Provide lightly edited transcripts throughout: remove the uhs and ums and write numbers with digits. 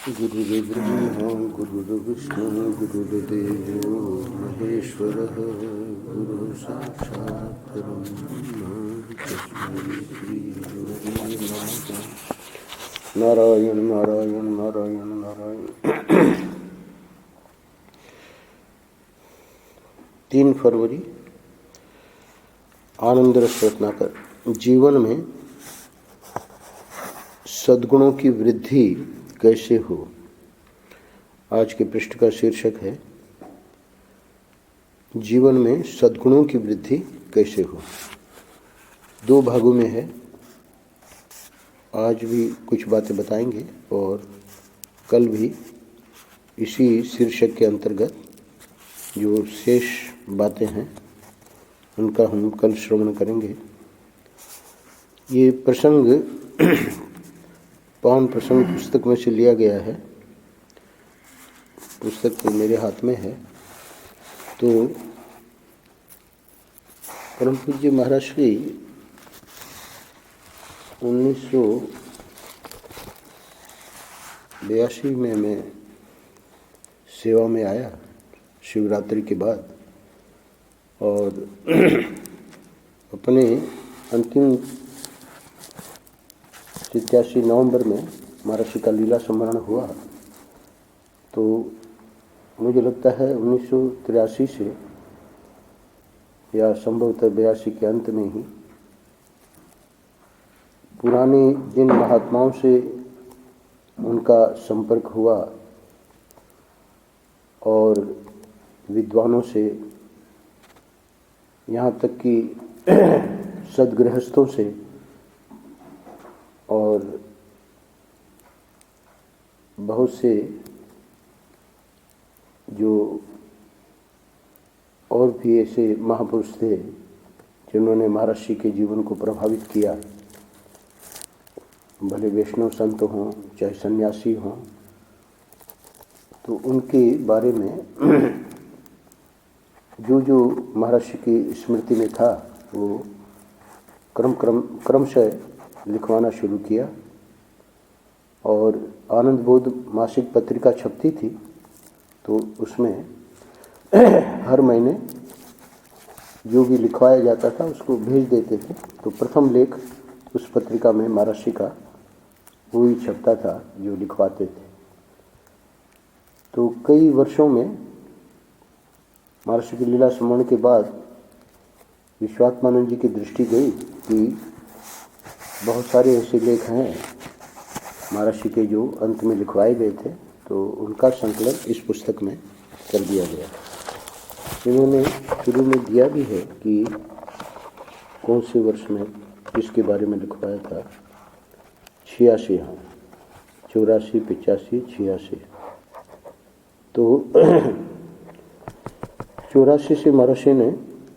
गुरुर्ब्रह्मा गुरुर्विष्णु गुरुर्देवो महेश्वरः गुरुः साक्षात् परब्रह्म तस्मै श्री गुरवे नमः। नारायण नारायण नारायण नारायण। 3 फरवरी आनंद रस रत्नाकर। जीवन में सद्गुणों की वृद्धि कैसे हो। आज के पृष्ठ का शीर्षक है जीवन में सद्गुणों की वृद्धि कैसे हो। 2 भागों में है। आज भी कुछ बातें बताएंगे और कल भी इसी शीर्षक के अंतर्गत जो शेष बातें हैं उनका हम कल श्रवण करेंगे। ये प्रसंग पावन प्रसंग पुस्तक में से लिया गया है। पुस्तक तो मेरे हाथ में है। तो परम पूज्य महाराज श्री 1982 में मैं सेवा में आया शिवरात्रि के बाद, और अपने अंतिम 87 नवंबर में महर्षि का लीला स्मरण हुआ। तो मुझे लगता है 1983 से या संभवतः 82 के अंत में ही पुराने जिन महात्माओं से उनका संपर्क हुआ और विद्वानों से, यहाँ तक कि सद्गृहस्थों से और बहुत से जो और भी ऐसे महापुरुष थे जिन्होंने महर्षि के जीवन को प्रभावित किया, भले वैष्णव संत हों चाहे सन्यासी हों, तो उनके बारे में जो महर्षि की स्मृति में था वो क्रमशः लिखवाना शुरू किया। और आनंद बोध मासिक पत्रिका छपती थी, तो उसमें हर महीने जो भी लिखवाया जाता था उसको भेज देते थे। तो प्रथम लेख उस पत्रिका में महर्षि का वो ही छपता था जो लिखवाते थे। तो कई वर्षों में महर्षि की लीला स्मरण के बाद विश्वात्मानंद जी की दृष्टि गई कि बहुत सारे ऐसे लेख हैं महर्षि के जो अंत में लिखवाए गए थे, तो उनका संकलन इस पुस्तक में कर दिया गया। इन्होंने शुरू में दिया भी है कि कौन से वर्ष में किसके बारे में लिखवाया था। 86, हाँ 84, 85, 86। तो 84 से महर्षि ने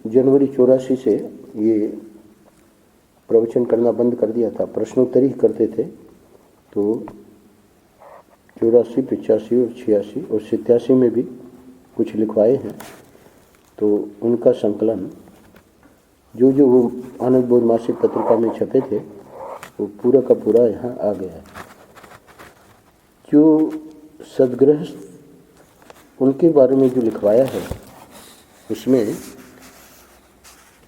जनवरी 84 से ये प्रवचन करना बंद कर दिया था, प्रश्नोत्तरी करते थे। तो 84, 85 और 86 और 87 में भी कुछ लिखवाए हैं। तो उनका संकलन जो वो आनंद बोध मासिक पत्रिका में छपे थे वो पूरा का पूरा यहाँ आ गया है। जो सद्गृहस्थ उनके बारे में जो लिखवाया है उसमें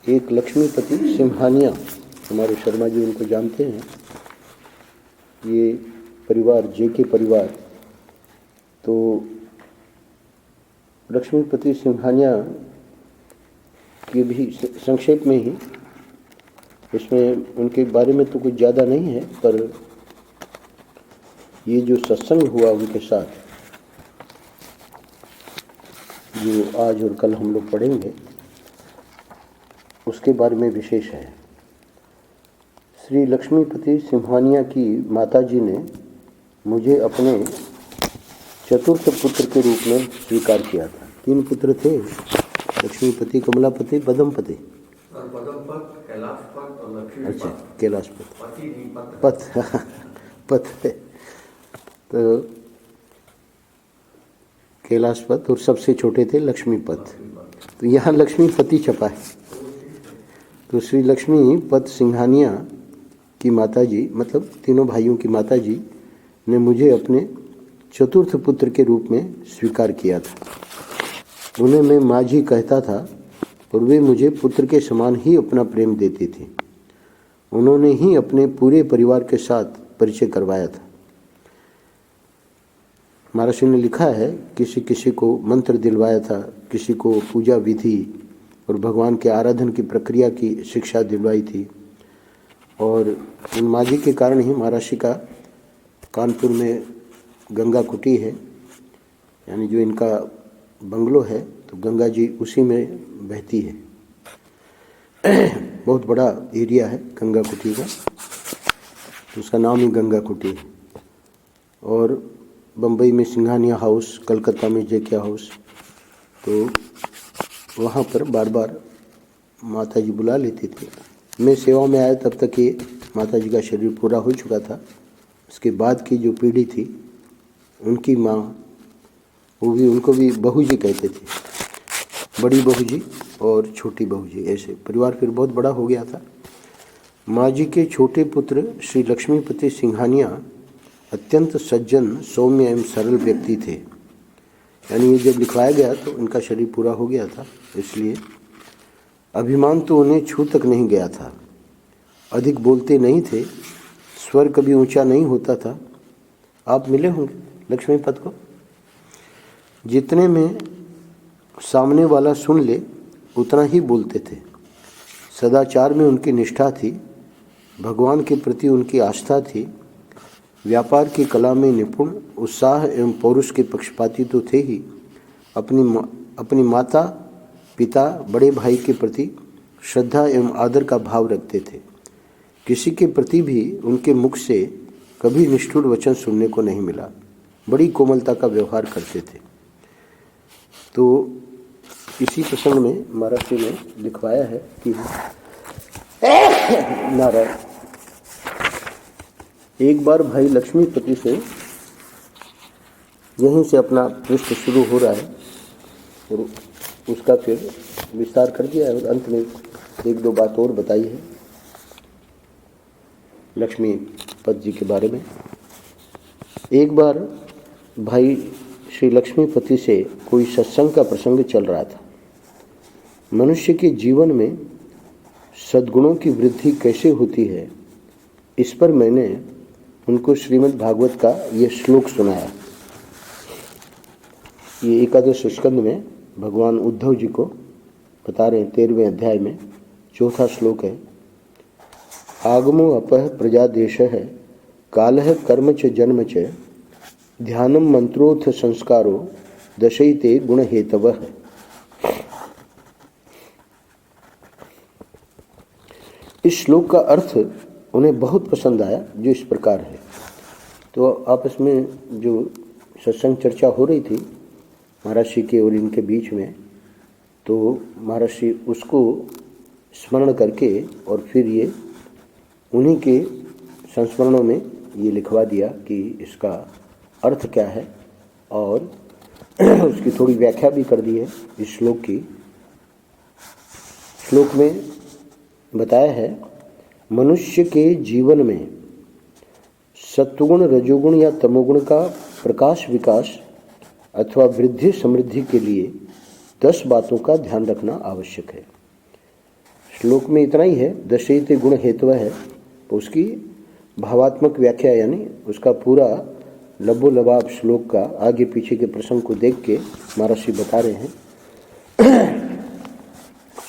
एक लक्ष्मीपति सिंहानिया, हमारे शर्मा जी उनको जानते हैं, ये परिवार जेके परिवार। तो लक्ष्मीपति सिंहानिया की भी संक्षेप में ही, इसमें उनके बारे में तो कुछ ज़्यादा नहीं है, पर ये जो सत्संग हुआ उनके साथ जो आज और कल हम लोग पढ़ेंगे उसके बारे में विशेष है। श्री लक्ष्मीपति सिंहानिया की माताजी ने मुझे अपने चतुर्थ पुत्र के रूप में स्वीकार किया था। 3 पुत्र थे, लक्ष्मीपति, कमलापति, पद्मपति। अच्छा, कैलाशपति पथ पथ है। तो कैलाशपति और सबसे छोटे थे लक्ष्मीपत। तो यहाँ लक्ष्मीपति छपा है। तो श्री लक्ष्मीपत सिंहानिया की माताजी, मतलब तीनों भाइयों की माताजी ने मुझे अपने चतुर्थ पुत्र के रूप में स्वीकार किया था। उन्हें मैं माझी कहता था और वे मुझे पुत्र के समान ही अपना प्रेम देते थे। उन्होंने ही अपने पूरे परिवार के साथ परिचय करवाया था। महर्षि ने लिखा है, किसी किसी को मंत्र दिलवाया था, किसी को पूजा विधि और भगवान के आराधन की प्रक्रिया की शिक्षा दिलवाई थी। और इन माझी के कारण ही महर्षि का कानपुर में गंगा कुटी है, यानी जो इनका बंगलो है, तो गंगा जी उसी में बहती है। बहुत बड़ा एरिया है गंगा कुटी का, तो उसका नाम ही गंगा कुटी है। और बम्बई में सिंघानिया हाउस, कलकत्ता में जेके हाउस, तो वहाँ पर बार बार माता जी बुला लेती थी। मैं सेवा में आया तब तक ये माता जी का शरीर पूरा हो चुका था। उसके बाद की जो पीढ़ी थी, उनकी माँ, वो भी, उनको भी बहू जी कहते थे, बड़ी बहू जी और छोटी बहू जी, ऐसे परिवार फिर बहुत बड़ा हो गया था। माँ जी के छोटे पुत्र श्री लक्ष्मीपति सिंघानिया अत्यंत सज्जन, सौम्य एवं सरल व्यक्ति थे। यानी ये जब लिखवाया गया तो उनका शरीर पूरा हो गया था, इसलिए अभिमान तो उन्हें छू तक नहीं गया था। अधिक बोलते नहीं थे, स्वर कभी ऊंचा नहीं होता था। आप मिले होंगे लक्ष्मीपत को। जितने में सामने वाला सुन ले उतना ही बोलते थे। सदाचार में उनकी निष्ठा थी, भगवान के प्रति उनकी आस्था थी, व्यापार की कला में निपुण, उत्साह एवं पौरुष के पक्षपाती तो थे ही, अपनी माता, पिता, बड़े भाई के प्रति श्रद्धा एवं आदर का भाव रखते थे। किसी के प्रति भी उनके मुख से कभी निष्ठुर वचन सुनने को नहीं मिला। बड़ी कोमलता का व्यवहार करते थे। तो इसी प्रसंग में महर्षि ने लिखवाया है कि नारायण, एक बार भाई लक्ष्मीपति से, यहीं से अपना पृष्ठ शुरू हो रहा है और उसका फिर विस्तार कर दिया है और अंत में एक दो बात और बताई है लक्ष्मीपति जी के बारे में। एक बार भाई श्री लक्ष्मीपति से कोई सत्संग का प्रसंग चल रहा था। मनुष्य के जीवन में सद्गुणों की वृद्धि कैसे होती है, इस पर मैंने उनको श्रीमद् भागवत का ये श्लोक सुनाया। ये एकादश स्कंद में भगवान उद्धव जी को बता रहे हैं, 13वें अध्याय में 4था श्लोक है। आगमो अपह प्रजादेशः कालः कर्म च जन्म च ध्यानम मंत्रोथ संस्कारो दशैते गुण हेतवः। इस श्लोक का अर्थ उन्हें बहुत पसंद आया, जो इस प्रकार है। तो आपस में जो सत्संग चर्चा हो रही थी महर्षि के और इनके बीच में, तो महर्षि उसको स्मरण करके और फिर ये उन्हीं के संस्मरणों में ये लिखवा दिया कि इसका अर्थ क्या है, और उसकी थोड़ी व्याख्या भी कर दी है इस श्लोक की। श्लोक में बताया है, मनुष्य के जीवन में सत्वगुण, रजोगुण या तमोगुण का प्रकाश विकास अथवा वृद्धि समृद्धि के लिए 10 बातों का ध्यान रखना आवश्यक है। श्लोक में इतना ही है, दशैते गुण हेतव है, तो उसकी भावात्मक व्याख्या यानी उसका पूरा लबोलबाब श्लोक का आगे पीछे के प्रसंग को देख के महर्षि बता रहे हैं।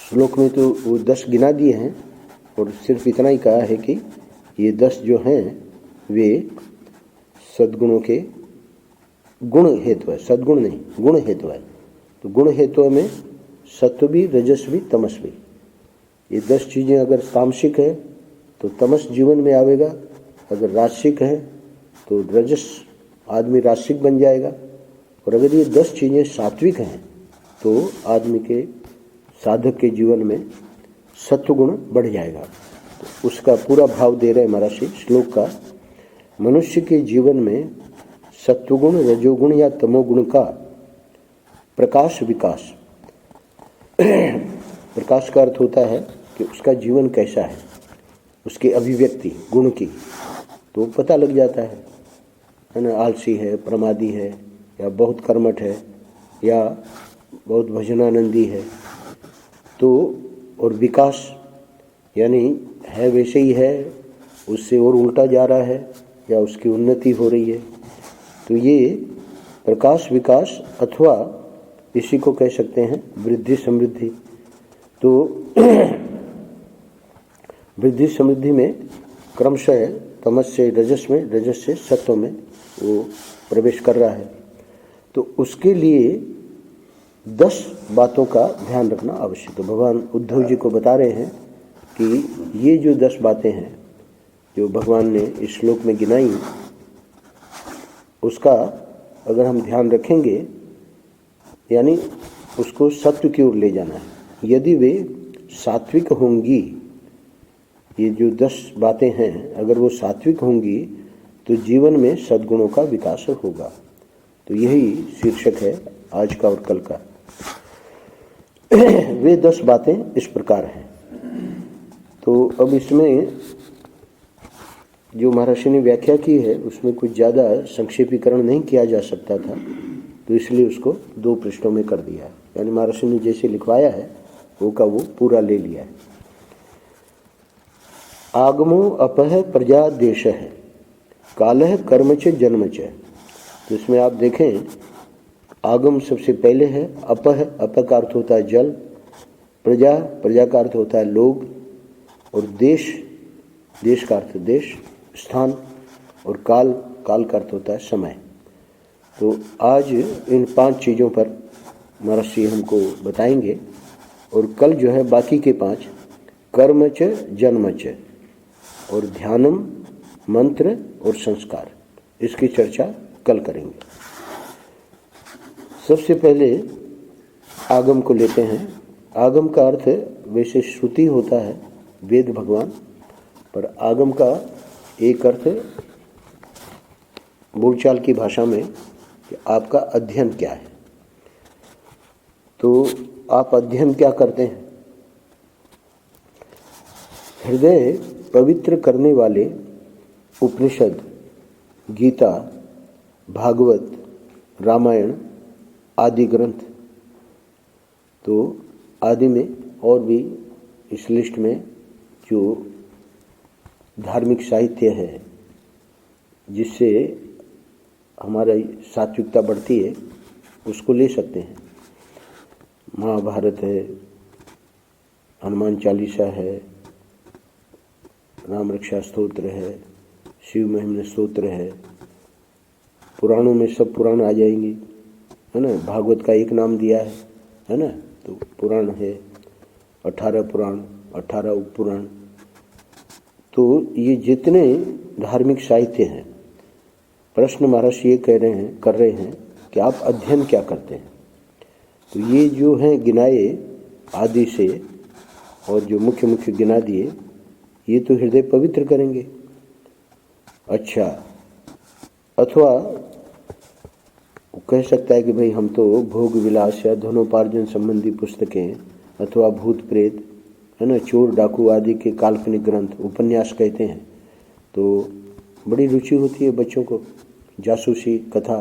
श्लोक में तो वो 10 गिना दिए हैं और सिर्फ इतना ही कहा है कि ये 10 जो हैं वे सद्गुणों के गुण हेतु है, सद्गुण नहीं, गुण हेतु है। तो गुण हेतु में सत्व भी, रजस भी, तमस भी, ये 10 चीज़ें अगर तामसिक है तो तमस जीवन में आवेगा, अगर राजसिक है तो रजस, आदमी राजसिक बन जाएगा, और अगर ये 10 चीज़ें सात्विक हैं तो आदमी के, साधक के जीवन में सत्वगुण बढ़ जाएगा। तो उसका पूरा भाव दे रहे महर्षि श्लोक का। मनुष्य के जीवन में सत्वगुण, रजोगुण या तमोगुण का प्रकाश विकास, प्रकाश का अर्थ होता है कि उसका जीवन कैसा है, उसकी अभिव्यक्ति गुण की, तो पता लग जाता है। है ना, आलसी है, प्रमादी है, या बहुत कर्मठ है, या बहुत भजनानंदी है। तो और विकास यानी है वैसे ही है, उससे और उल्टा जा रहा है, या उसकी उन्नति हो रही है। तो ये प्रकाश विकास अथवा इसी को कह सकते हैं वृद्धि समृद्धि। तो वृद्धि समृद्धि में क्रमशः तमस से रजस में, रजस से सत्व में वो प्रवेश कर रहा है। तो उसके लिए 10 बातों का ध्यान रखना आवश्यक है। भगवान उद्धव जी को बता रहे हैं कि ये जो 10 बातें हैं जो भगवान ने इस श्लोक में गिनाई, उसका अगर हम ध्यान रखेंगे यानी उसको सत्व की ओर ले जाना है। यदि वे सात्विक होंगी, ये जो 10 बातें हैं अगर वो सात्विक होंगी तो जीवन में सद्गुणों का विकास होगा। तो यही शीर्षक है आज का और कल का। वे 10 बातें इस प्रकार हैं। तो अब इसमें जो महर्षि ने व्याख्या की है उसमें कुछ ज़्यादा संक्षेपीकरण नहीं किया जा सकता था, तो इसलिए उसको 2 पृष्ठों में कर दिया है। यानी महर्षि ने जैसे लिखवाया है वो का वो पूरा ले लिया है। आगमो अपह प्रजा देश है, कालह कर्म च जन्म च। तो इसमें आप देखें आगम सबसे पहले है, अपह, अपह का अर्थ होता है जल, प्रजा, प्रजा का अर्थ होता है लोग, और देश, देश का अर्थ देश स्थान, और काल, काल का अर्थ होता है समय। तो आज इन 5 चीज़ों पर महर्षि हमको बताएंगे, और कल जो है बाकी के 5 कर्म च जन्म च और ध्यानम, मंत्र और संस्कार, इसकी चर्चा कल करेंगे। सबसे पहले आगम को लेते हैं। आगम का अर्थ वैसे श्रुति होता है, वेद भगवान, पर आगम का एक अर्थ बोलचाल की भाषा में कि आपका अध्ययन क्या है। तो आप अध्ययन क्या करते हैं? हृदय पवित्र करने वाले उपनिषद, गीता, भागवत, रामायण आदि ग्रंथ। तो आदि में और भी इस लिस्ट में जो धार्मिक साहित्य है जिससे हमारा सात्विकता बढ़ती है उसको ले सकते हैं। महाभारत है, हनुमान चालीसा है, राम रक्षा स्तोत्र है, शिव महिमा स्तोत्र है, पुराणों में सब पुराण आ जाएंगे, है ना। भागवत का एक नाम दिया है ना। तो पुराण है 18 पुराण, 18 उपपुराण। तो ये जितने धार्मिक साहित्य हैं, प्रश्न महर्षि ये कर रहे हैं कि आप अध्ययन क्या करते हैं। तो ये जो हैं गिनाए आदि से, और जो मुख्य मुख्य गिना दिए, ये तो हृदय पवित्र करेंगे। अच्छा, अथवा कह सकता है कि भाई हम तो भोग विलास या धनोपार्जन संबंधी पुस्तकें अथवा भूत प्रेत, है ना, चोर डाकू आदि के काल्पनिक ग्रंथ, उपन्यास कहते हैं, तो बड़ी रुचि होती है बच्चों को। जासूसी कथा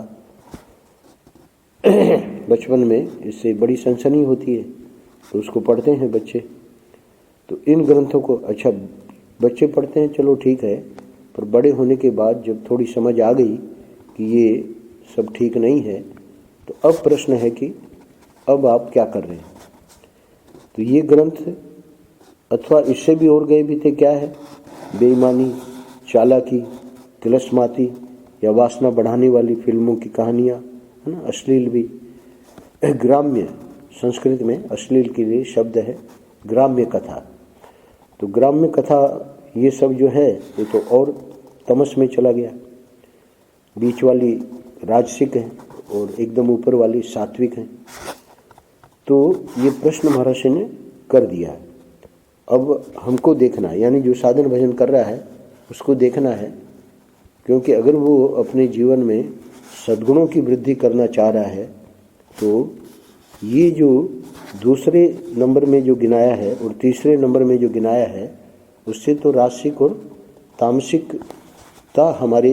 बचपन में इससे बड़ी सनसनी होती है, तो उसको पढ़ते हैं बच्चे। तो इन ग्रंथों को अच्छा बच्चे पढ़ते हैं, चलो ठीक है, पर बड़े होने के बाद जब थोड़ी समझ आ गई कि ये सब ठीक नहीं है, तो अब प्रश्न है कि अब आप क्या कर रहे हैं। तो ये ग्रंथ अथवा इससे भी और गए भी थे, क्या है, बेईमानी, चालाकी, तिलस्माती या वासना बढ़ाने वाली फिल्मों की कहानियाँ, है ना, अश्लील भी। ग्राम्य, संस्कृत में अश्लील के लिए शब्द है ग्राम्य कथा। तो ग्राम्य कथा ये सब जो है ये तो और तमस में चला गया। बीच वाली राजसिक है और एकदम ऊपर वाली सात्विक है। तो ये प्रश्न महर्षि ने कर दिया है। अब हमको देखना है, यानी जो साधन भजन कर रहा है उसको देखना है, क्योंकि अगर वो अपने जीवन में सद्गुणों की वृद्धि करना चाह रहा है तो ये जो दूसरे नंबर में जो गिनाया है और तीसरे नंबर में जो गिनाया है उससे तो रासिक और तामसिक आवश्यकता हमारे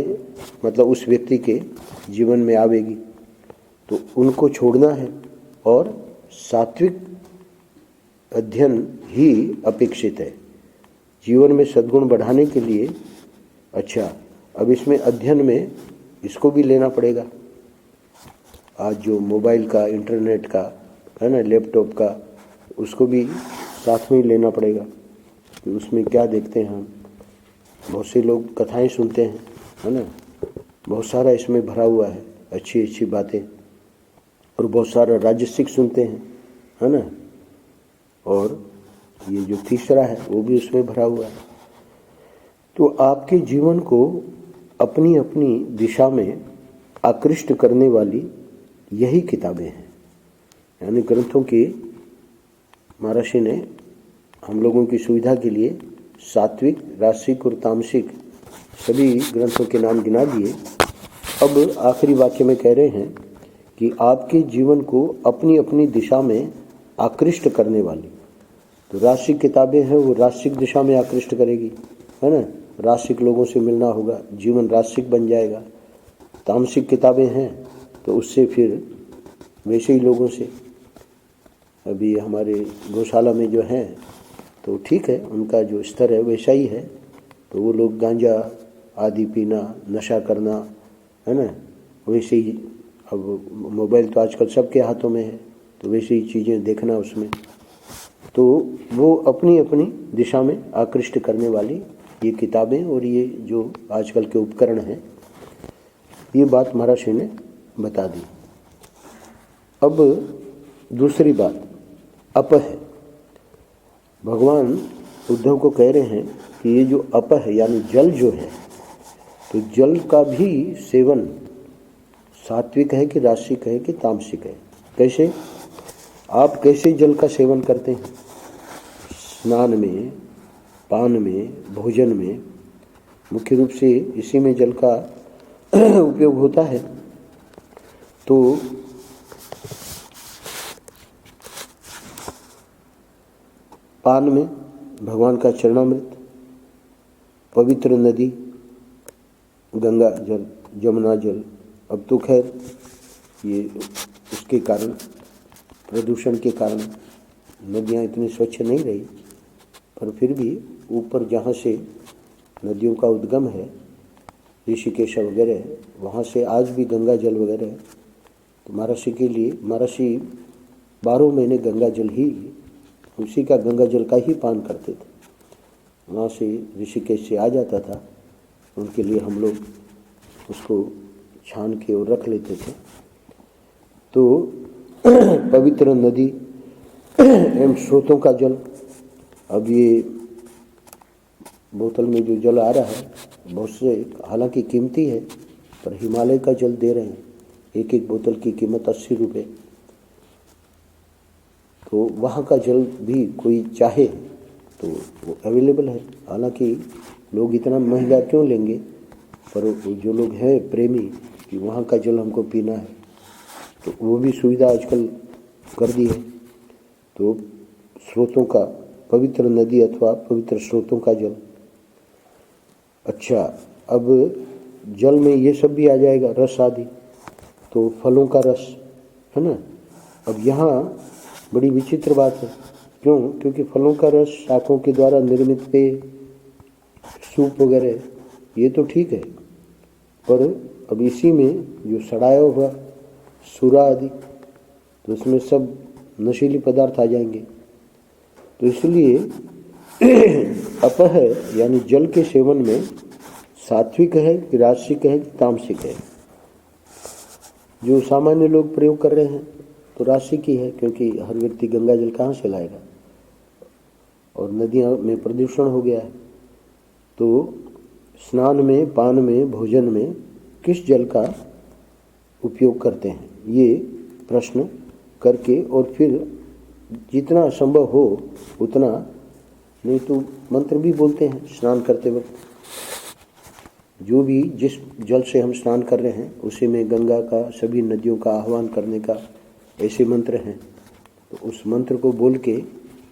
मतलब उस व्यक्ति के जीवन में आवेगी, तो उनको छोड़ना है और सात्विक अध्ययन ही अपेक्षित है जीवन में सद्गुण बढ़ाने के लिए। अच्छा, अब इसमें अध्ययन में इसको भी लेना पड़ेगा। आज जो मोबाइल का, इंटरनेट का है ना, लैपटॉप का, उसको भी साथ में ही लेना पड़ेगा कि उसमें क्या देखते हैं हम। बहुत से लोग कथाएं सुनते हैं, है ना, बहुत सारा इसमें भरा हुआ है, अच्छी अच्छी बातें, और बहुत सारा राजसिक सुनते हैं, है ना, और ये जो तीसरा है वो भी उसमें भरा हुआ है। तो आपके जीवन को अपनी अपनी दिशा में आकृष्ट करने वाली यही किताबें हैं, यानी ग्रंथों की महर्षि ने हम लोगों की सुविधा के लिए सात्विक, रासिक और तामसिक सभी ग्रंथों के नाम गिना दिए। अब आखिरी वाक्य में कह रहे हैं कि आपके जीवन को अपनी अपनी दिशा में आकृष्ट करने वाली, तो रासिक किताबें हैं वो रासिक दिशा में आकृष्ट करेगी, है ना, रासिक लोगों से मिलना होगा, जीवन रासिक बन जाएगा। तामसिक किताबें हैं तो उससे फिर वैसे ही लोगों से, अभी हमारे गौशाला में जो हैं तो ठीक है, उनका जो स्तर है वैसा ही है, तो वो लोग गांजा आदि पीना, नशा करना, है ना, वैसे ही। अब मोबाइल तो आजकल सबके हाथों में है, तो वैसे ही चीज़ें देखना उसमें, तो वो अपनी अपनी दिशा में आकृष्ट करने वाली ये किताबें और ये जो आजकल के उपकरण हैं, ये बात महर्षि ने बता दी। अब दूसरी बात अप है। भगवान उद्धव को कह रहे हैं कि ये जो अप है यानी जल जो है, तो जल का भी सेवन सात्विक है कि रासिक है कि तामसिक है। कैसे? आप कैसे जल का सेवन करते हैं? स्नान में, पान में, भोजन में, मुख्य रूप से इसी में जल का उपयोग होता है। तो पान में भगवान का चरणामृत, पवित्र नदी, गंगा जल, यमुना जल। अब तो खैर ये उसके कारण, प्रदूषण के कारण नदियाँ इतनी स्वच्छ नहीं रही, पर फिर भी ऊपर जहाँ से नदियों का उद्गम है, ऋषिकेश वगैरह, वहाँ से आज भी गंगा जल वगैरह है। तो महर्षि के लिए, महर्षि 12 महीने गंगा जल ही, उसी का गंगा जल का ही पान करते थे। वहाँ से ऋषिकेश से आ जाता था, उनके लिए हम लोग उसको छान के और रख लेते थे। तो पवित्र नदी एवं स्रोतों का जल, अब ये बोतल में जो जल आ रहा है बहुत से हालांकि कीमती है, पर हिमालय का जल दे रहे हैं, एक एक बोतल की कीमत 80 रुपये। तो वहाँ का जल भी कोई चाहे तो वो अवेलेबल है। हालांकि लोग इतना महंगा क्यों लेंगे, पर जो लोग हैं प्रेमी कि वहाँ का जल हमको पीना है, तो वो भी सुविधा आजकल कर दी है। तो स्रोतों का, पवित्र नदी अथवा पवित्र स्रोतों का जल। अच्छा, अब जल में ये सब भी आ जाएगा, रस आदि, तो फलों का रस, है ना। अब यहाँ बड़ी विचित्र बात है, क्यों? क्योंकि फलों का रस शाकों के द्वारा निर्मित पेय, सूप वगैरह, ये तो ठीक है, पर अब इसी में जो सड़ाया हुआ सूरा आदि, तो उसमें सब नशीली पदार्थ आ जाएंगे। तो इसलिए अपह यानी जल के सेवन में सात्विक है कि रासिक है कि तामसिक है? जो सामान्य लोग प्रयोग कर रहे हैं तो रासिक ही है, क्योंकि हर व्यक्ति गंगा जल कहाँ से लाएगा, और नदियाँ में प्रदूषण हो गया है। तो स्नान में, पान में, भोजन में किस जल का उपयोग करते हैं, ये प्रश्न करके, और फिर जितना संभव हो उतना, नहीं तो मंत्र भी बोलते हैं स्नान करते वक्त। जो भी जिस जल से हम स्नान कर रहे हैं उसी में गंगा का, सभी नदियों का आह्वान करने का ऐसे मंत्र हैं, तो उस मंत्र को बोल के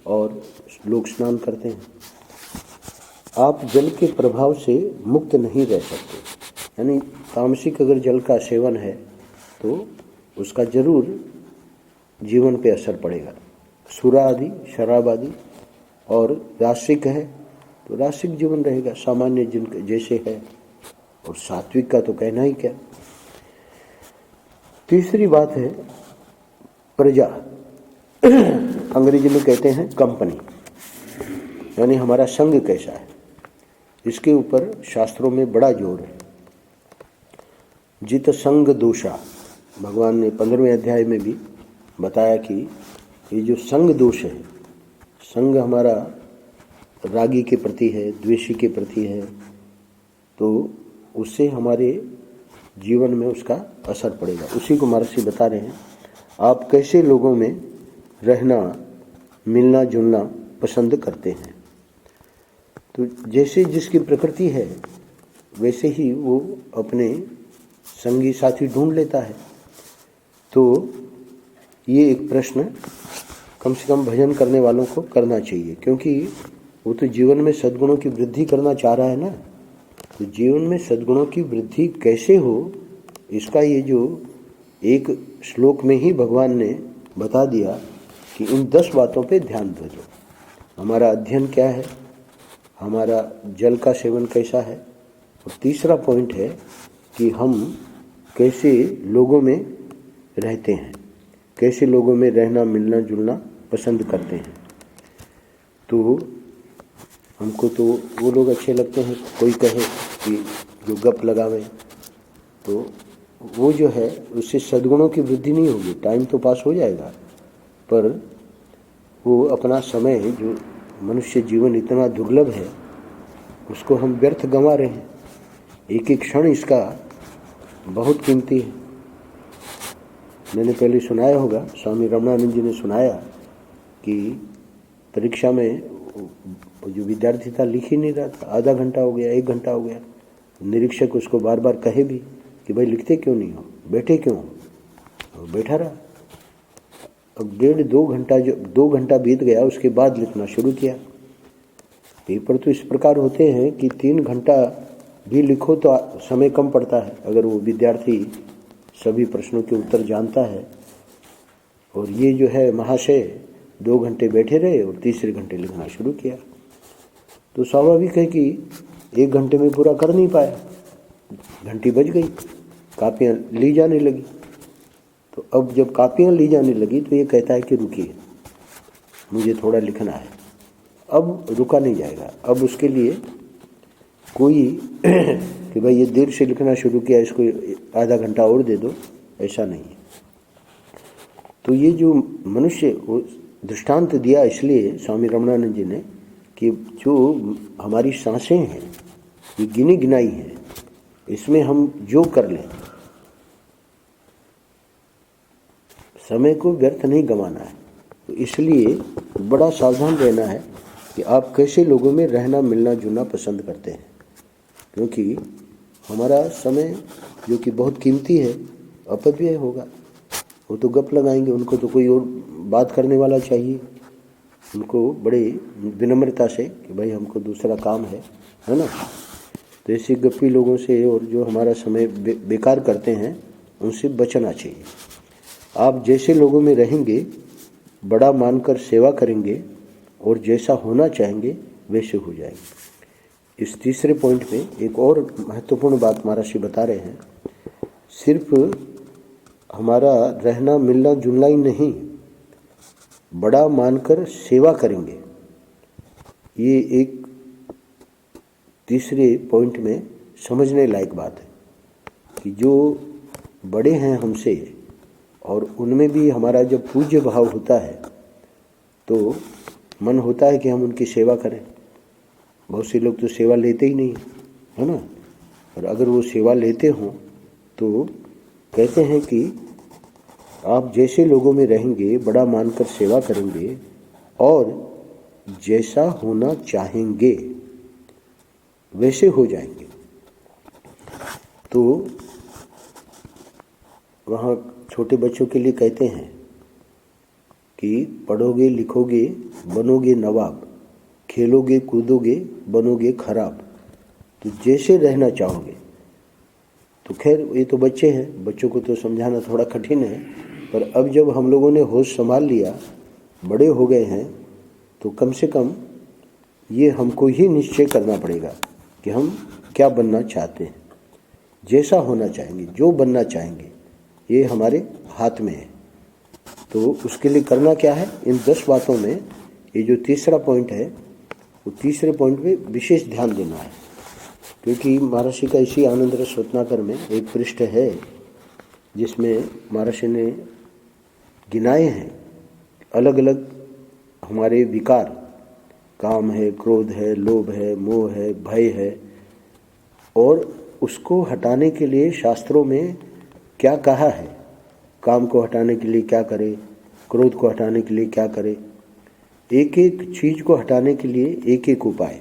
और लोग स्नान करते हैं। आप जल के प्रभाव से मुक्त नहीं रह सकते। यानी तामसिक अगर जल का सेवन है तो उसका जरूर जीवन पे असर पड़ेगा। सुरा आदि, शराब आदि, और रासिक है तो रासिक जीवन रहेगा, सामान्य जिनके जैसे है, और सात्विक का तो कहना ही क्या। तीसरी बात है प्रजा, अंग्रेजी में कहते हैं कंपनी, यानी हमारा संग कैसा है, इसके ऊपर शास्त्रों में बड़ा जोर है। जित संग दोषा, भगवान ने 15वें अध्याय में भी बताया कि ये जो संग दोष है, संग हमारा रागी के प्रति है, द्वेषी के प्रति है, तो उससे हमारे जीवन में उसका असर पड़ेगा। उसी को महर्षि बता रहे हैं, आप कैसे लोगों में रहना, मिलना जुलना पसंद करते हैं। तो जैसे जिसकी प्रकृति है वैसे ही वो अपने संगी साथी ढूंढ लेता है। तो ये एक प्रश्न कम से कम भजन करने वालों को करना चाहिए, क्योंकि वो तो जीवन में सद्गुणों की वृद्धि करना चाह रहा है ना। तो जीवन में सद्गुणों की वृद्धि कैसे हो, इसका ये जो एक श्लोक में ही भगवान ने बता दिया कि इन 10 बातों पे ध्यान दो। हमारा अध्ययन क्या है, हमारा जल का सेवन कैसा है, और तीसरा पॉइंट है कि हम कैसे लोगों में रहते हैं, कैसे लोगों में रहना, मिलना जुलना पसंद करते हैं। तो हमको तो वो लोग अच्छे लगते हैं, कोई कहे कि जो गप लगावे, तो वो जो है उससे सद्गुणों की वृद्धि नहीं होगी। टाइम तो पास हो जाएगा, पर वो अपना समय, जो मनुष्य जीवन इतना दुर्लभ है, उसको हम व्यर्थ गंवा रहे हैं। एक एक क्षण इसका बहुत कीमती है। मैंने पहले सुनाया होगा, स्वामी रमणानंद जी ने सुनाया कि परीक्षा में जो विद्यार्थी था लिख ही नहीं रहा था, आधा घंटा हो गया, 1 घंटा हो गया। निरीक्षक उसको बार बार कहे भी कि भाई लिखते क्यों नहीं हो, बैठे क्यों हो, बैठा रहा। अब 1.5-2 घंटा, जो 2 घंटा बीत गया, उसके बाद लिखना शुरू किया। पेपर तो इस प्रकार होते हैं कि 3 घंटा भी लिखो तो समय कम पड़ता है, अगर वो विद्यार्थी सभी प्रश्नों के उत्तर जानता है। और ये जो है महाशय 2 घंटे बैठे रहे और तीसरे घंटे लिखना शुरू किया। तो स्वाभाविक है कि 1 घंटे में पूरा कर नहीं पाया, घंटी बज गई, कापियाँ ली जाने लगी। तो अब जब कापियाँ ली जाने लगी तो ये कहता है कि रुकिए, मुझे थोड़ा लिखना है। अब रुका नहीं जाएगा, अब उसके लिए कोई कि भाई ये देर से लिखना शुरू किया, इसको आधा घंटा और दे दो, ऐसा नहीं है। तो ये जो मनुष्य दृष्टांत दिया इसलिए स्वामी रमणानंद जी ने कि जो हमारी सांसें हैं ये गिनी गिनाई हैं, इसमें हम जो कर लें, समय को व्यर्थ नहीं गंवाना है। तो इसलिए बड़ा सावधान रहना है कि आप कैसे लोगों में रहना, मिलना जुलना पसंद करते हैं, क्योंकि हमारा समय जो कि बहुत कीमती है अपव्यय होगा। वो तो गप लगाएंगे, उनको तो कोई और बात करने वाला चाहिए, उनको बड़े विनम्रता से कि भाई हमको दूसरा काम है ना। तो ऐसे गप्पी लोगों से और जो हमारा समय बेकार करते हैं उनसे बचना चाहिए। आप जैसे लोगों में रहेंगे, बड़ा मानकर सेवा करेंगे और जैसा होना चाहेंगे वैसे हो जाएंगे। इस तीसरे पॉइंट पे एक और महत्वपूर्ण बात महर्षि बता रहे हैं, सिर्फ हमारा रहना मिलना जुलना ही नहीं, बड़ा मानकर सेवा करेंगे। ये एक तीसरे पॉइंट में समझने लायक बात है कि जो बड़े हैं हमसे और उनमें भी हमारा जब पूज्य भाव होता है तो मन होता है कि हम उनकी सेवा करें। बहुत से लोग तो सेवा लेते ही नहीं है ना, और अगर वो सेवा लेते हों तो कहते हैं कि आप जैसे लोगों में रहेंगे, बड़ा मानकर सेवा करेंगे और जैसा होना चाहेंगे वैसे हो जाएंगे। तो वहाँ छोटे बच्चों के लिए कहते हैं कि पढ़ोगे लिखोगे बनोगे नवाब, खेलोगे कूदोगे बनोगे खराब, तो जैसे रहना चाहोगे। तो खैर ये तो बच्चे हैं, बच्चों को तो समझाना थोड़ा कठिन है, पर अब जब हम लोगों ने होश संभाल लिया, बड़े हो गए हैं, तो कम से कम ये हमको ही निश्चय करना पड़ेगा कि हम क्या बनना चाहते हैं, जैसा होना चाहेंगे, जो बनना चाहेंगे, ये हमारे हाथ में है। तो उसके लिए करना क्या है, इन 10 बातों में ये जो तीसरा पॉइंट है, वो तीसरे पॉइंट पे विशेष ध्यान देना है। क्योंकि महर्षि का इसी आनंद रस रत्नाकर में एक पृष्ठ है जिसमें महर्षि ने गिनाए हैं अलग अलग हमारे विकार, काम है, क्रोध है, लोभ है, मोह है, भय है, और उसको हटाने के लिए शास्त्रों में क्या कहा है। काम को हटाने के लिए क्या करे, क्रोध को हटाने के लिए क्या करे, एक एक चीज़ को हटाने के लिए एक एक उपाय।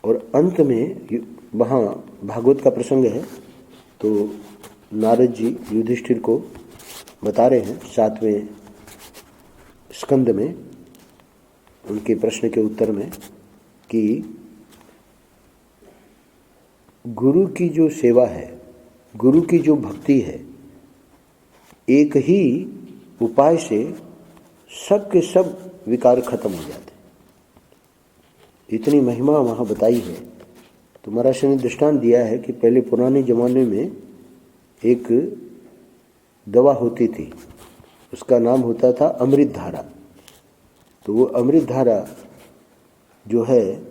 और अंत में वहाँ भागवत का प्रसंग है, तो नारद जी युधिष्ठिर को बता रहे हैं 7वें स्कंद में उनके प्रश्न के उत्तर में कि गुरु की जो सेवा है, गुरु की जो भक्ति है, एक ही उपाय से सब के सब विकार खत्म हो जाते। इतनी महिमा वहाँ बताई है। तो महर्षि ने दृष्टांत दिया है कि पहले पुराने ज़माने में एक दवा होती थी, उसका नाम होता था अमृत धारा। तो वो अमृत धारा जो है,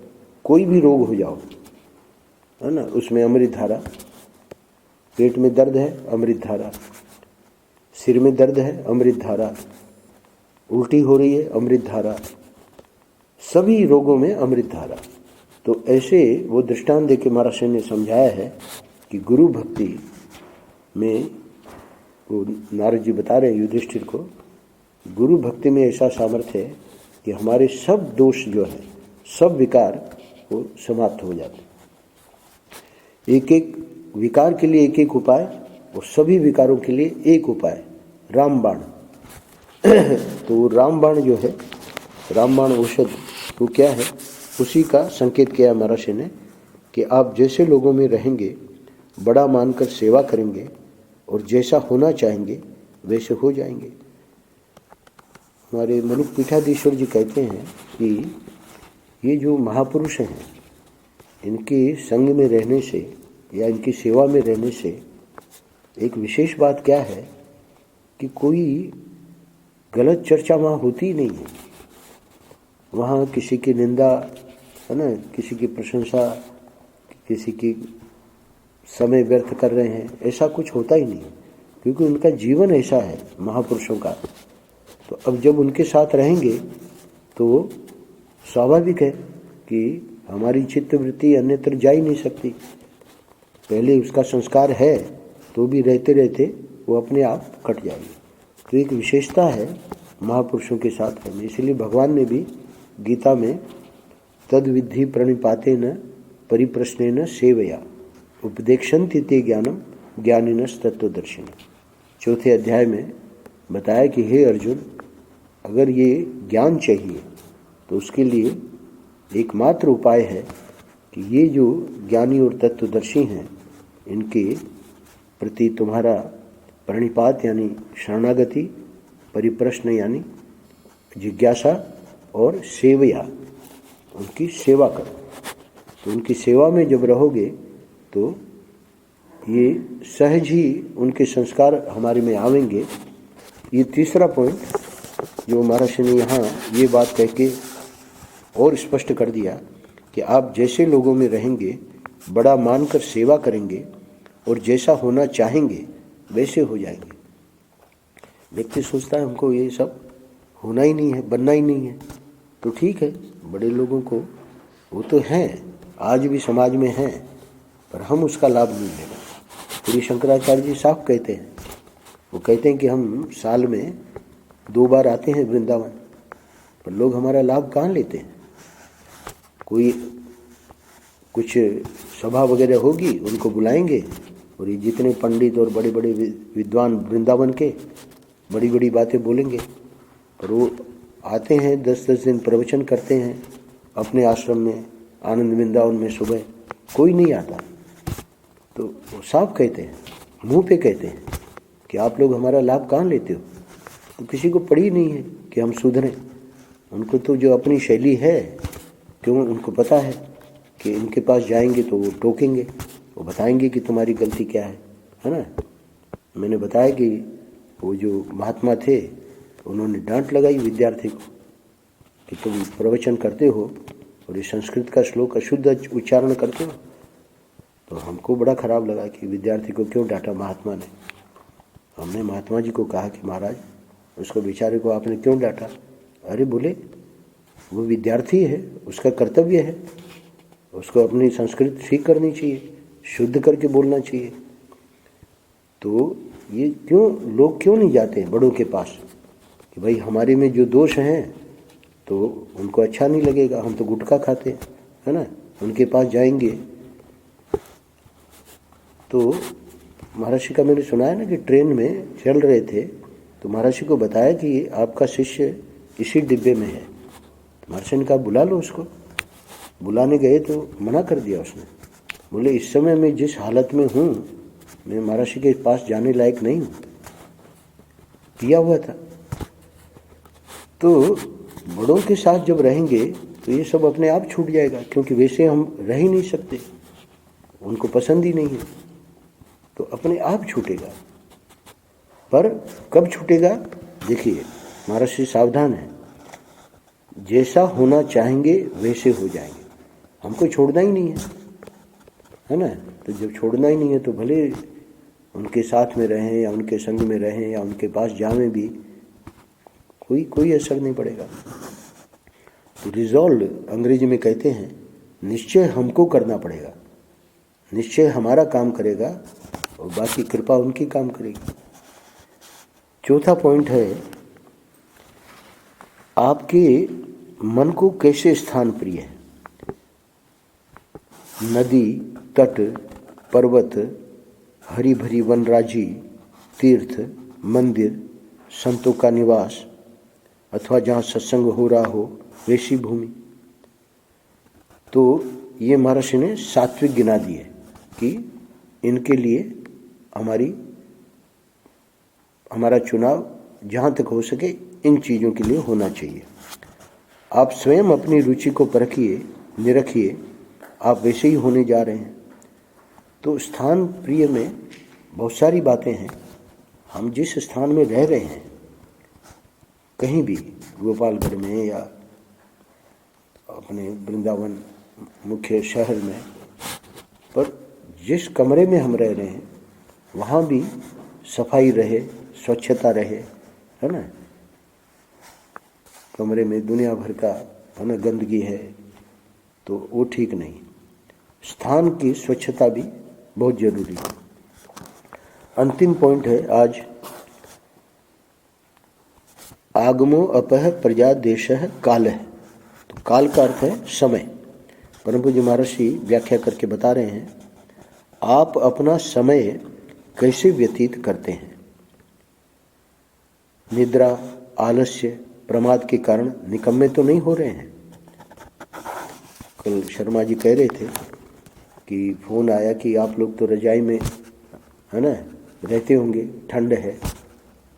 कोई भी रोग हो जाओ, है ना, उसमें अमृत धारा, पेट में दर्द है अमृत धारा, सिर में दर्द है अमृत धारा, उल्टी हो रही है अमृत धारा, सभी रोगों में अमृत धारा। तो ऐसे वो दृष्टांत देके महर्षि ने समझाया है कि गुरु भक्ति में, वो नारद जी बता रहे हैं युधिष्ठिर को, गुरु भक्ति में ऐसा सामर्थ्य है कि हमारे सब दोष जो है, सब विकार वो समाप्त हो जाते। एक एक विकार के लिए एक एक उपाय, और सभी विकारों के लिए एक उपाय, रामबाण। तो रामबाण जो है, रामबाण औषध, वो क्या है, उसी का संकेत किया महर्षि ने कि आप जैसे लोगों में रहेंगे, बड़ा मानकर सेवा करेंगे, और जैसा होना चाहेंगे वैसे हो जाएंगे। हमारे मनुक पीठाधीश्वर जी कहते हैं कि ये जो महापुरुष हैं, इनके संग में रहने से या इनकी सेवा में रहने से एक विशेष बात क्या है कि कोई गलत चर्चा वहाँ होती ही नहीं है। वहाँ किसी की निंदा, है ना, किसी की प्रशंसा, किसी की समय व्यर्थ कर रहे हैं, ऐसा कुछ होता ही नहीं, क्योंकि उनका जीवन ऐसा है महापुरुषों का। तो अब जब उनके साथ रहेंगे तो स्वाभाविक है कि हमारी चित्तवृत्ति अन्यत्र जा ही नहीं सकती। पहले उसका संस्कार है तो भी रहते रहते वो अपने आप कट जाएगी। तो एक विशेषता है महापुरुषों के साथ रहने। इसलिए भगवान ने भी गीता में तद विद्धि प्रणिपातेन परिप्रश्नेन सेवया उपदेक्षन्ति ते ज्ञानम ज्ञानिनस् तत्वदर्शिनः। चौथे अध्याय में बताया कि हे अर्जुन, अगर ये ज्ञान चाहिए तो उसके लिए एकमात्र उपाय है कि ये जो ज्ञानी और तत्वदर्शी हैं, इनके प्रति तुम्हारा प्रणिपात यानी शरणागति, परिप्रश्न यानी जिज्ञासा, और सेवया उनकी सेवा करो। तो उनकी सेवा में जब रहोगे तो ये सहज ही उनके संस्कार हमारे में आवेंगे। ये तीसरा पॉइंट जो महर्षि ने यहाँ ये बात कह के और स्पष्ट कर दिया कि आप जैसे लोगों में रहेंगे, बड़ा मानकर सेवा करेंगे, और जैसा होना चाहेंगे वैसे हो जाएंगे। व्यक्ति सोचता है हमको ये सब होना ही नहीं है, बनना ही नहीं है, तो ठीक है, बड़े लोगों को वो तो हैं, आज भी समाज में हैं, पर हम उसका लाभ नहीं ले रहे। श्री शंकराचार्य जी साफ कहते हैं, वो कहते हैं कि हम साल में 2 बार आते हैं वृंदावन, पर लोग हमारा लाभ कहाँ लेते हैं। कोई कुछ सभा वगैरह होगी, उनको बुलाएंगे, और ये जितने पंडित और बड़े बड़े विद्वान वृंदावन के बड़ी बड़ी बातें बोलेंगे, पर वो आते हैं 10-10 दिन प्रवचन करते हैं, अपने आश्रम में आनंद वृंदावन में सुबह कोई नहीं आता। तो वो साफ कहते हैं, मुंह पे कहते हैं कि आप लोग हमारा लाभ कहाँ लेते हो। तो किसी को पड़ी नहीं है कि हम सुधरें। उनको तो जो अपनी शैली है, क्यों उनको पता है कि इनके पास जाएंगे तो वो टोकेंगे, वो बताएंगे कि तुम्हारी गलती क्या है ना। मैंने बताया कि वो जो महात्मा थे उन्होंने डांट लगाई विद्यार्थी को कि तुम प्रवचन करते हो और ये संस्कृत का श्लोक अशुद्ध उच्चारण करते हो। तो हमको बड़ा खराब लगा कि विद्यार्थी को क्यों डांटा महात्मा ने। हमने महात्मा जी को कहा कि महाराज उसको बेचारे को आपने क्यों डांटा। अरे बोले वो विद्यार्थी है, उसका कर्तव्य है, उसको अपनी संस्कृत ठीक करनी चाहिए, शुद्ध करके बोलना चाहिए। तो ये लोग क्यों नहीं जाते हैं बड़ों के पास कि भाई हमारे में जो दोष हैं तो उनको अच्छा नहीं लगेगा, हम तो गुटखा खाते हैं, है ना। उनके पास जाएंगे तो महर्षि का मैंने सुना है ना कि ट्रेन में चल रहे थे तो महर्षि को बताया कि आपका शिष्य इसी डिब्बे में है। तो महर्षि ने कहा बुला लो उसको। बुलाने गए तो मना कर दिया उसने। बोले इस समय मैं जिस हालत में हूँ मैं महर्षि के पास जाने लायक नहीं हूँ, पिया हुआ था। तो बड़ों के साथ जब रहेंगे तो ये सब अपने आप छूट जाएगा, क्योंकि वैसे हम रह ही नहीं सकते, उनको पसंद ही नहीं है, तो अपने आप छूटेगा। पर कब छूटेगा देखिए, महर्षि सावधान है, जैसा होना चाहेंगे वैसे हो जाएंगे। हमको छोड़ना ही नहीं है ना। तो जब छोड़ना ही नहीं है तो भले उनके साथ में रहें या उनके संग में रहें या उनके पास जावें भी, कोई असर नहीं पड़ेगा। तो रिजॉल्व अंग्रेजी में कहते हैं, निश्चय हमको करना पड़ेगा, निश्चय हमारा काम करेगा और बाकी कृपा उनकी काम करेगी। चौथा पॉइंट है, आपके मन को कैसे स्थान प्रिय है। नदी, तट, पर्वत, हरी भरी वनराजी, तीर्थ, मंदिर, संतों का निवास अथवा जहाँ सत्संग हो रहा हो वैसी भूमि। तो ये महर्षि ने सात्विक गिना दिए कि इनके लिए हमारा चुनाव जहाँ तक हो सके इन चीज़ों के लिए होना चाहिए। आप स्वयं अपनी रुचि को परखिए, निरखिए, आप वैसे ही होने जा रहे हैं। तो स्थान प्रिय में बहुत सारी बातें हैं। हम जिस स्थान में रह रहे हैं, कहीं भी गोपालगढ़ में या अपने वृंदावन मुख्य शहर में, पर जिस कमरे में हम रह रहे हैं वहाँ भी सफाई रहे, स्वच्छता रहे, है ना। कमरे में दुनिया भर का है ना गंदगी है तो वो ठीक नहीं। स्थान की स्वच्छता भी बहुत जरूरी है। अंतिम पॉइंट है आज, आगमो अपह प्रजा देशः कालः। तो काल का अर्थ है समय। परम पूज्य महर्षि व्याख्या करके बता रहे हैं, आप अपना समय कैसे व्यतीत करते हैं। निद्रा, आलस्य, प्रमाद के कारण निकम्मे तो नहीं हो रहे हैं। कल शर्मा जी कह रहे थे कि फ़ोन आया कि आप लोग तो रजाई में है ना रहते होंगे, ठंड है।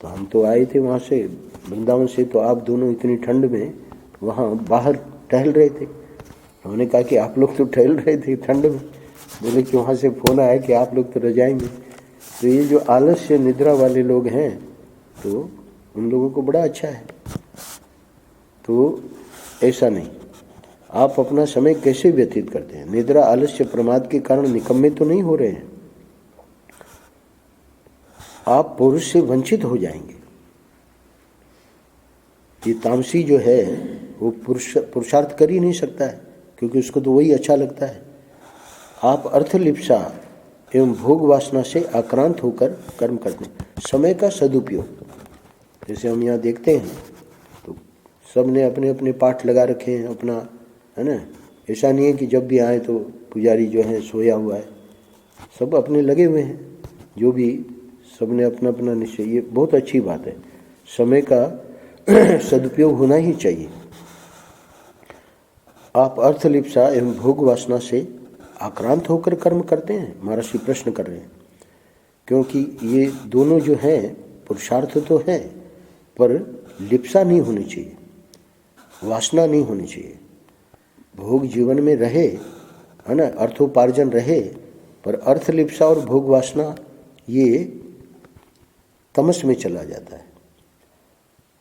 तो हम तो आए थे वहाँ से वृंदावन से, तो आप दोनों इतनी ठंड में वहाँ बाहर टहल रहे थे। हमने कहा कि आप लोग तो टहल रहे थे ठंड में। बोले कि वहाँ से फ़ोन आया कि आप लोग तो रजाई में। तो ये जो आलस्य निद्रा वाले लोग हैं तो उन लोगों को बड़ा अच्छा है। तो ऐसा नहीं, आप अपना समय कैसे व्यतीत करते हैं। निद्रा, आलस्य, प्रमाद के कारण निकम्मे तो नहीं हो रहे हैं। आप पुरुष से वंचित हो जाएंगे। ये तामसी जो है वो पुरुषार्थ कर ही नहीं सकता है, क्योंकि उसको तो वही अच्छा लगता है। आप अर्थलिप्सा एवं भोग वासना से आक्रांत होकर कर्म करते हैं। समय का सदुपयोग, जैसे हम यहाँ देखते हैं तो सब ने अपने अपने पाठ लगा रखे हैं अपना, है ना। ऐसा नहीं है कि जब भी आए तो पुजारी जो है सोया हुआ है, सब अपने लगे हुए हैं। जो भी सब ने अपना अपना निश्चय, ये बहुत अच्छी बात है। समय का सदुपयोग होना ही चाहिए। आप अर्थलिप्सा एवं भोग वासना से आक्रांत होकर कर्म करते हैं? महर्षि प्रश्न कर रहे हैं, क्योंकि ये दोनों जो हैं पुरुषार्थ तो है, पर लिप्सा नहीं होनी चाहिए, वासना नहीं होनी चाहिए। भोग जीवन में रहे, है ना, अर्थोपार्जन रहे, पर अर्थलिप्सा और भोग वासना ये तमस में चला जाता है।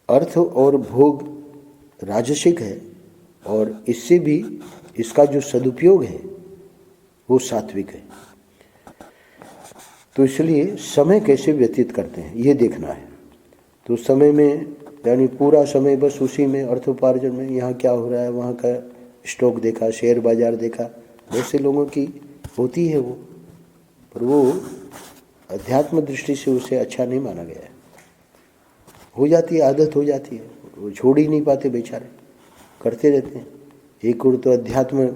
अर्थ और भोग राजसिक है, और इससे भी इसका जो सदुपयोग है वो सात्विक है। तो इसलिए समय कैसे व्यतीत करते हैं ये देखना है। तो समय में यानी पूरा समय बस उसी में अर्थोपार्जन में, यहाँ क्या हो रहा है, वहाँ का स्टॉक देखा, शेयर बाजार देखा, वैसे लोगों की होती है वो, पर वो अध्यात्म दृष्टि से उसे अच्छा नहीं माना गया है। हो जाती है, आदत हो जाती है, वो छोड़ ही नहीं पाते बेचारे, करते रहते हैं। एक और तो अध्यात्म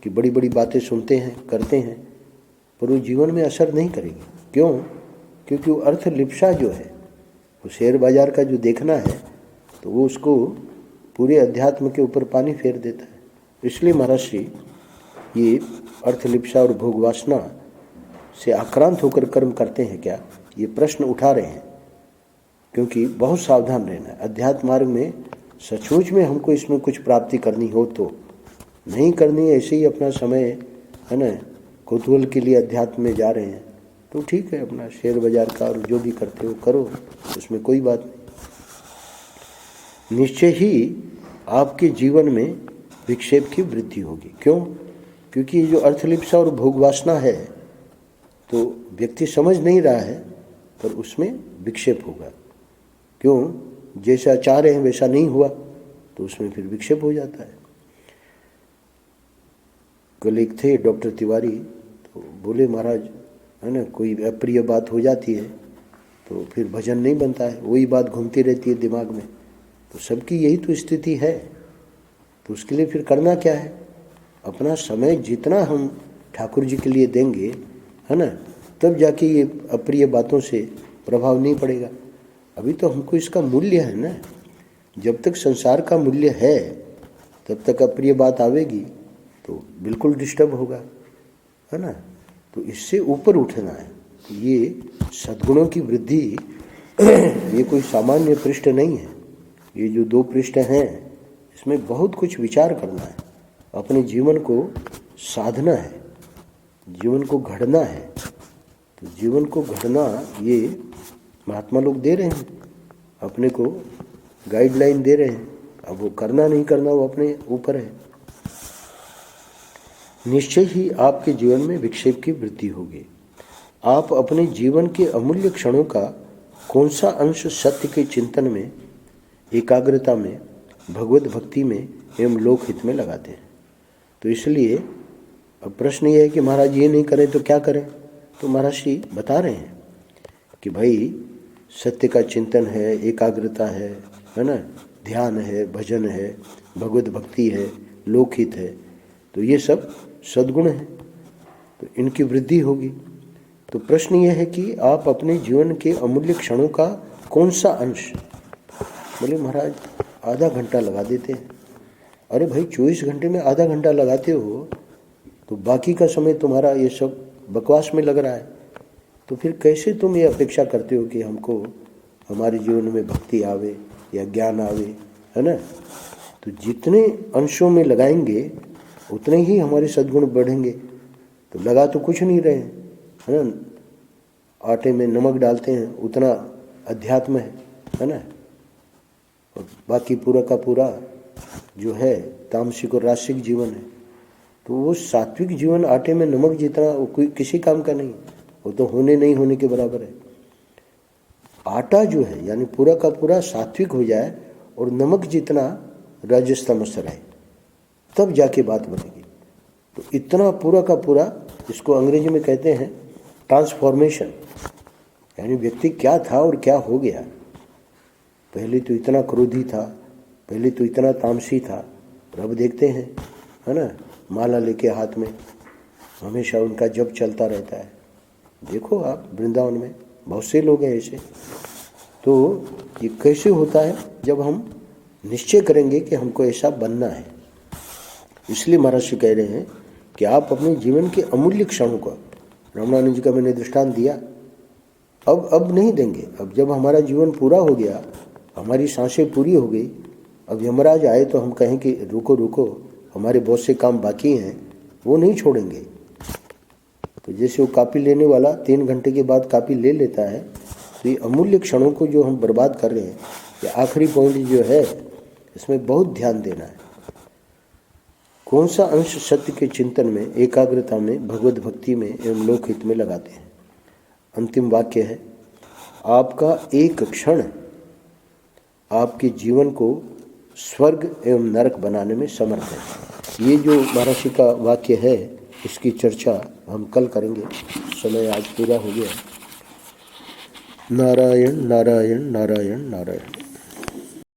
की बड़ी बड़ी बातें सुनते हैं, करते हैं, पर वो जीवन में असर नहीं करेगी। क्यों? क्योंकि वो अर्थलिप्सा जो है, वो शेयर बाजार का जो देखना है, तो वो उसको पूरे अध्यात्म के ऊपर पानी फेर देता है। इसलिए महर्षि ये अर्थलिप्सा और भोग वासना से आक्रांत होकर कर्म करते हैं क्या, ये प्रश्न उठा रहे हैं। क्योंकि बहुत सावधान रहना है। अध्यात्म मार्ग में सचमुच में हमको इसमें कुछ प्राप्ति करनी हो तो नहीं करनी, ऐसे ही अपना समय, है ना, कौतूहल के लिए अध्यात्म में जा रहे हैं तो ठीक है, अपना शेयर बाजार का और जो भी करते हो करो, उसमें कोई बात नहीं। निश्चय ही आपके जीवन में विक्षेप की वृद्धि होगी। क्यों? क्योंकि जो अर्थलिप्सा और भोग वासना है तो व्यक्ति समझ नहीं रहा है, पर उसमें विक्षेप होगा। क्यों? जैसा चाह रहे हैं वैसा नहीं हुआ तो उसमें फिर विक्षेप हो जाता है। कल एक थे डॉक्टर तिवारी, तो बोले महाराज, है ना, कोई अप्रिय बात हो जाती है तो फिर भजन नहीं बनता है, वही बात घूमती रहती है दिमाग में। तो सबकी यही तो स्थिति है। तो उसके लिए फिर करना क्या है? अपना समय जितना हम ठाकुर जी के लिए देंगे, है ना, तब जाके ये अप्रिय बातों से प्रभाव नहीं पड़ेगा। अभी तो हमको इसका मूल्य है ना, जब तक संसार का मूल्य है तब तक अप्रिय बात आवेगी तो बिल्कुल डिस्टर्ब होगा, है ना। तो इससे ऊपर उठना है। ये सद्गुणों की वृद्धि ये कोई सामान्य पृष्ठ नहीं है। ये जो 2 पृष्ठ हैं इसमें बहुत कुछ विचार करना है, अपने जीवन को साधना है, जीवन को घड़ना है। तो जीवन को घड़ना ये महात्मा लोग दे रहे हैं, अपने को गाइडलाइन दे रहे हैं। अब वो करना नहीं करना वो अपने ऊपर है। निश्चय ही आपके जीवन में विक्षेप की वृद्धि होगी। आप अपने जीवन के अमूल्य क्षणों का कौन सा अंश सत्य के चिंतन में, एकाग्रता में, भगवत भक्ति में एवं लोकहित में लगाते हैं। तो इसलिए अब प्रश्न ये है कि महाराज ये नहीं करें तो क्या करें? तो महर्षि बता रहे हैं कि भाई सत्य का चिंतन है, एकाग्रता है ना, ध्यान है, भजन है, भगवत भक्ति है, लोकहित है, तो ये सब सद्गुण है, तो इनकी वृद्धि होगी। तो प्रश्न ये है कि आप अपने जीवन के अमूल्य क्षणों का कौन सा अंश, बोले महाराज आधा घंटा लगा देते हैं। अरे भाई 24 घंटे में आधा घंटा लगाते हो तो बाकी का समय तुम्हारा ये सब बकवास में लग रहा है। तो फिर कैसे तुम ये अपेक्षा करते हो कि हमको हमारे जीवन में भक्ति आवे या ज्ञान आवे, है ना। तो जितने अंशों में लगाएंगे उतने ही हमारे सद्गुण बढ़ेंगे। तो लगा तो कुछ नहीं रहे, है ना। आटे में नमक डालते हैं उतना अध्यात्म है ना, और बाकी पूरा का पूरा जो है तामसिक और रासिक जीवन है। तो वो सात्विक जीवन आटे में नमक जितना वो कोई किसी काम का नहीं, वो तो होने नहीं होने के बराबर है। आटा जो है यानी पूरा का पूरा सात्विक हो जाए और नमक जितना रजस तमस रहे, तब जाके बात बनेगी। तो इतना पूरा का पूरा, इसको अंग्रेजी में कहते हैं ट्रांसफॉर्मेशन, यानी व्यक्ति क्या था और क्या हो गया। पहले तो इतना क्रोधी था, पहले तो इतना तामसी था, और अब देखते हैं, है ना, माला लेके हाथ में हमेशा उनका जप चलता रहता है। देखो आप वृंदावन में बहुत से लोग हैं ऐसे। तो ये कैसे होता है? जब हम निश्चय करेंगे कि हमको ऐसा बनना है। इसलिए महर्षि कह रहे हैं कि आप अपने जीवन के अमूल्य क्षणों को, रमणानंद जी का मैंने दृष्टांत दिया, अब नहीं देंगे। अब जब हमारा जीवन पूरा हो गया, हमारी सांसें पूरी हो गई, अब यमराज आए तो हम कहें कि रुको रुको, हमारे बहुत से काम बाकी हैं, वो नहीं छोड़ेंगे। तो जैसे वो कापी लेने वाला 3 घंटे के बाद कापी ले लेता है, तो ये अमूल्य क्षणों को जो हम बर्बाद कर रहे हैं, ये आखिरी पॉइंट जो है, इसमें बहुत ध्यान देना है। कौन सा अंश सत्य के चिंतन में, एकाग्रता में, भगवत भक्ति में एवं लोकहित में लगाते हैं। अंतिम वाक्य है, आपका एक क्षण आपके जीवन को स्वर्ग एवं नरक बनाने में समर्थ है। ये जो महर्षि का वाक्य है, इसकी चर्चा हम कल करेंगे। समय आज पूरा हो गया। नारायण नारायण नारायण नारायण।